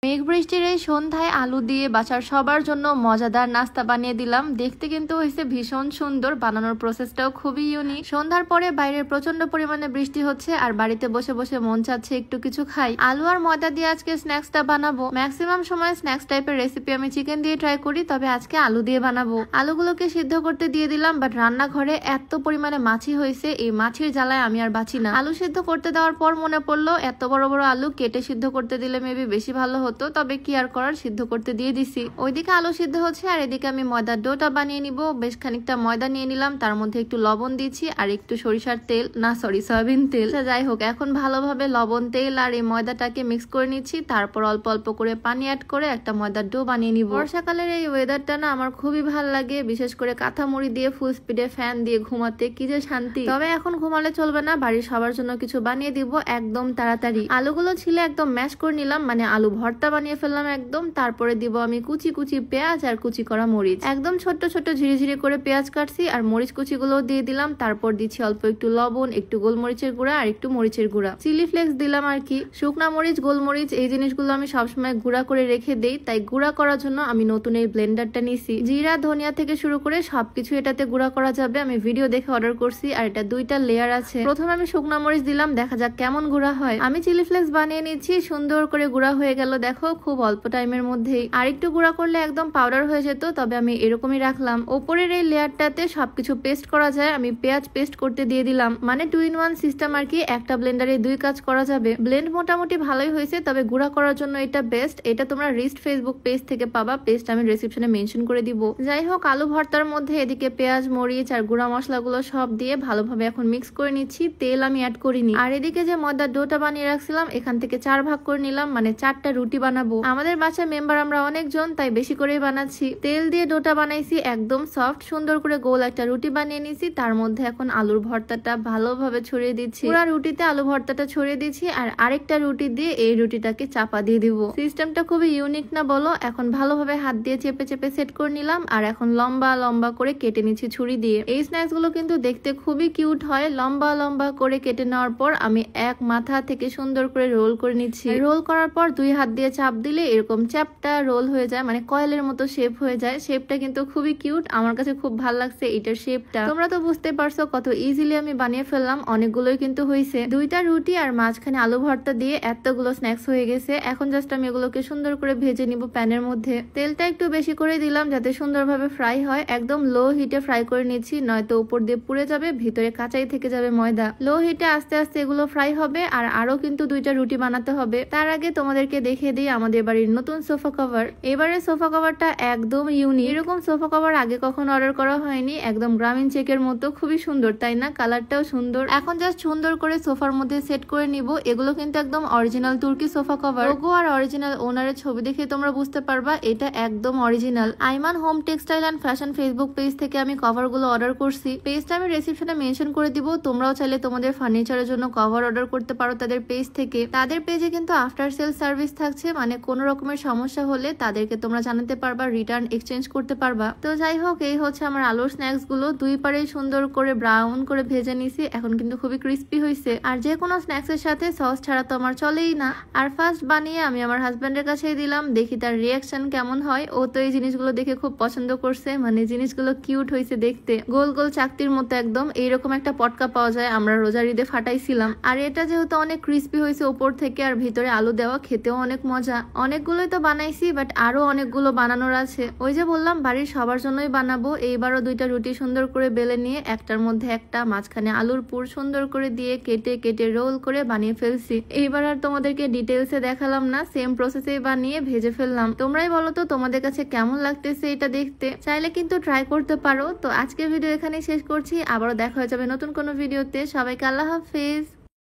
মেঘ বৃষ্টির এই সন্ধ্যায় আলু দিয়ে বাসার সবার জন্য মজাদার নাস্তা বানিয়ে দিলাম। দেখতে কিন্তু হয়েছে ভীষণ সুন্দর, বানানোর প্রসেসটাও খুবই ইউনিক। সন্ধ্যার পরে বাইরে প্রচন্ড পরিমাণে বৃষ্টি হচ্ছে আর বাড়িতে বসে বসে মন চাচ্ছে একটু কিছু খাই। আলু আর ময়দা দিয়ে আজকে স্ন্যাক্সটা বানাবো। ম্যাক্সিমাম সময় স্ন্যাক্স টাইপের রেসিপি আমি চিকেন দিয়ে ট্রাই করি, তবে আজকে আলু দিয়ে বানাবো। আলুগুলোকে সিদ্ধ করতে দিয়ে দিলাম, বাট রান্নাঘরে এত পরিমাণে মাছি হয়েছে, এই মাছির জ্বালায় আমি আর বাঁচি না। আলু সিদ্ধ করতে দেওয়ার পর মনে পড়লো এত বড় বড় আলু কেটে সিদ্ধ করতে দিলে মেবি বেশি ভালো হতো, তবে কি আর করার, সিদ্ধ করতে দিয়ে দিছি। ওইদিকে আলু সিদ্ধ হচ্ছে আর এদিকে আমি ময়দার ডোটা বানিয়ে নিব। বেশ খানিকটা ময়দা নিয়ে নিলাম, তার মধ্যে একটু লবণ দিচ্ছি আর একটু সরিষার তেল, না সরি সয়াবিন তেল। যাই হোক, এখন ভালোভাবে লবণ, তেল আর এই ময়দাটাকে মিক্স করে নিচ্ছি। তারপর অল্প অল্প করে পানি অ্যাড করে একটা ময়দার ডো বানিয়ে নিব। বর্ষাকালের এই ওয়েদারটা না আমার খুবই ভালো লাগে, বিশেষ করে কাঁথা মুড়ি দিয়ে ফুল স্পিডে ফ্যান দিয়ে ঘুমাতে কি যে শান্তি। তবে এখন ঘুমালে চলবে না, বাড়ির সবার জন্য কিছু বানিয়ে দিব একদম তাড়াতাড়ি। আলুগুলো ছিলে একদম ম্যাশ করে নিলাম, মানে আলু ভর্তা বানিয়ে ফেললাম একদম। তারপরে দিব আমি কুচি কুচি পেঁয়াজ আর কুচি করা মরিচ, একদম ছোট্ট ছোট্ট ঝিরিঝিরি করে পেঁয়াজ কাটছি আর মরিচ কুচি গুলো দিয়ে দিলাম। তারপর দিচ্ছি অল্প একটু লবণ, একটু গোলমরিচের গুঁড়া আর একটু মরিচের গুঁড়া, চিলি ফ্লেক্স দিলাম আর কি। শুকনা মরিচ, গোলমরিচ এই জিনিসগুলো আমি সবসময় গুঁড়া করে রেখে দেই, তাই গুঁড়া করার জন্য আমি নতুন এই ব্লেন্ডারটা নিছি। জিরা, ধনিয়া থেকে শুরু করে সবকিছু এটাতে গুঁড়া করা যাবে। আমি ভিডিও দেখে অর্ডার করছি আর এটা দুইটা লেয়ার আছে। প্রথমে আমি শুকনা মরিচ দিলাম, দেখা যাক কেমন গুঁড়া হয়। আমি চিলি ফ্লেক্স বানিয়ে নিচ্ছি, সুন্দর করে গুঁড়া হয়ে গেল দেখো, খুব অল্প টাইমের মধ্যেই। আর একটু গুঁড়া করলে একদম পাউডার হয়ে যেত, তবে আমি এরকমই রাখলাম। ওপরের এই লেয়ারটাতে সবকিছু পেস্ট করা যায়, আমি পেঁয়াজ পেস্ট করতে দিয়ে দিলাম, মানে 2 in 1 সিস্টেম আর কি, একটা ব্লেন্ডারে 2 কাজ করা যাবে। ব্লেন্ড মোটামুটি ভালোই হয়েছে, তবে গুঁড়া করার জন্য এটা বেস্ট। এটা তোমরা রিস্ট ফেসবুক পেজ থেকে পাবা, পেজটা আমি ডেসক্রিপশনে মেনশন করে দিব। যাই হোক, আলু ভর্তার মধ্যে এদিকে পেঁয়াজ, মরিচ আর গুঁড়া মশলাগুলো সব দিয়ে ভালোভাবে এখন মিক্স করে নিচ্ছি। তেল আমি অ্যাড করিনি। আর এদিকে যে ময়দার ডোটা বানিয়ে রাখছিলাম, এখান থেকে 4 ভাগ করে নিলাম, মানে 4টা রুটি বানাবো। আমাদের বাসায় মেম্বার আমরা অনেকজন, তাই বেশি করেই বানাচ্ছি। তেল দিয়ে ডোটা বানাইছি একদম সফট, সুন্দর করে গোল একটা রুটি বানিয়ে নিছি। তার মধ্যে এখন আলুর ভর্তাটা ভালোভাবে ছড়িয়ে দিচ্ছি। পুরো রুটিতে আলু ভর্তাটা ছড়িয়ে দিচ্ছি আর আরেকটা রুটি দিয়ে এই রুটিটাকে চাপা দিয়ে দিব। সিস্টেমটা খুবই ইউনিক না বলো? এখন ভালোভাবে হাত দিয়ে চেপে চেপে সেট করে নিলাম আর এখন লম্বা লম্বা করে কেটে নিচ্ছি ছুরি দিয়ে। এই স্ন্যাক্স গুলো কিন্তু দেখতে খুবই কিউট হয়। লম্বা লম্বা করে কেটে নেওয়ার পর আমি এক মাথা থেকে সুন্দর করে রোল করে নিচ্ছি। রোল করার পর 2 হাত দিয়ে চাপ দিলে এরকম চ্যাপটা রোল হয়ে যায়, মানে কয়েলের মতো শেপ হয়ে যায়। শেপটা কিন্তু খুবই কিউট, আমার কাছে খুব ভালো লাগছে এটার শেপটা। তোমরা তো বুঝতে পারছো কত ইজিলি আমি বানিয়ে ফেললাম। অনেকগুলোই কিন্তু হয়েছে। 2টা রুটি আর মাঝখানে আলু ভর্তা দিয়ে এতগুলো স্ন্যাক্স হয়ে গেছে। এখন জাস্ট আমি এগুলোকে সুন্দর করে ভেজে নিব প্যানের মধ্যে। তেলটা একটু বেশি করে দিলাম যাতে সুন্দরভাবে ফ্রাই হয়। একদম লো হিটে ফ্রাই করে নিচ্ছি, নয়তো উপর দিয়ে পুড়ে যাবে, ভিতরে কাঁচাই থেকে যাবে ময়দা। লো হিটে আস্তে আস্তে এগুলো ফ্রাই হবে আর আরো কিন্তু 2টা রুটি বানাতে হবে। তার আগে তোমাদেরকে দেখিয়ে দিই আমাদের বাড়ির নতুন সোফা কভার। এবারের সোফা কভারটা একদম ইউনিক। এরকম সোফা কভার আগে কখনো অর্ডার করা হয়নি। একদম গ্রামীণ চেকের মতো, খুবই সুন্দর তাই না? কালারটাও সুন্দর। এখন জাস্ট সুন্দর করে সোফার মধ্যে সেট করে নিব। এগুলো কিন্তু একদম অরিজিনাল তুর্কি সোফা কভার। লোগো আর অরিজিনাল ওনারের ছবি দেখে তোমরা বুঝতে পারবা এটা একদম original. Aiman home textile and fashion Facebook page থেকে আমি কভার গুলো অর্ডার করছি। পেজটা আমি ডেসক্রিপশনে মেনশন করে দিব। তোমরাও চাইলে তোমাদের ফার্নিচারের জন্য কভার অর্ডার করতে পারো তাদের পেজ থেকে। তাদের পেজে কিন্তু আফটার সেল সার্ভিস থাকছে, মানে কোনো রকমের সমস্যা হলে তাদেরকে তোমরা জানাতে পারবা, রিটার্ন এক্সচেঞ্জ করতে পারবা। তো যাই হোক, এই হচ্ছে আমার আলুর স্ন্যাক্স গুলো। 2 পারে সুন্দর করে ব্রাউন করে ভেজে নিছি। এখন কিন্তু খুবই ক্রিস্পি হয়েছে। আর যে কোনো স্ন্যাক্স এর সাথে সস ছাড়া তো আমার চলেই না। আর ফার্স্ট বানিয়ে আমি আমার হাজবেন্ডের কাছেই দিলাম, দেখি তার রিয়াকশন কেমন হয়। ও তো এই জিনিসগুলো দেখে খুব পছন্দ করছে, মানে জিনিসগুলো কিউট হয়েছে দেখতে। গোল গোল চাকতির মতো একদম এইরকম একটা পটকা পাওয়া যায়, আমরা রোজার ঈদে ফাটাইছিলাম। আর এটা যেহেতু অনেক ক্রিস্পি হয়েছে উপর থেকে আর ভিতরে আলু দেওয়া, খেতেও অনেক মজা। অনেকগুলোই তো বানাইছি, বাট আরো অনেকগুলো বানানোর আছে। ওই যে বললাম বাড়ির সবার জন্যই বানাবো। এইবারও 2টা রুটি সুন্দর করে বেলে নিয়ে একটার মধ্যে একটা, মাঝখানে আলুর পুর সুন্দর করে দিয়ে কেটে কেটে রোল করে বানিয়ে ফেলছি। এইবার আর তোমাদেরকে ডিটেলসে দেখালাম না, সেম প্রসেসে বানিয়ে ভেজে ফেললাম। তোমরাই বলো তো তোমাদের কাছে কেমন লাগতেছে এটা দেখতে। চাইলে কিন্তু ট্রাই করতে পারো। তো আজকের ভিডিও এখানেই শেষ করছি, আবারও দেখা হয়ে যাবে নতুন কোনো ভিডিওতে। সবাইকে আল্লাহ হাফেজ।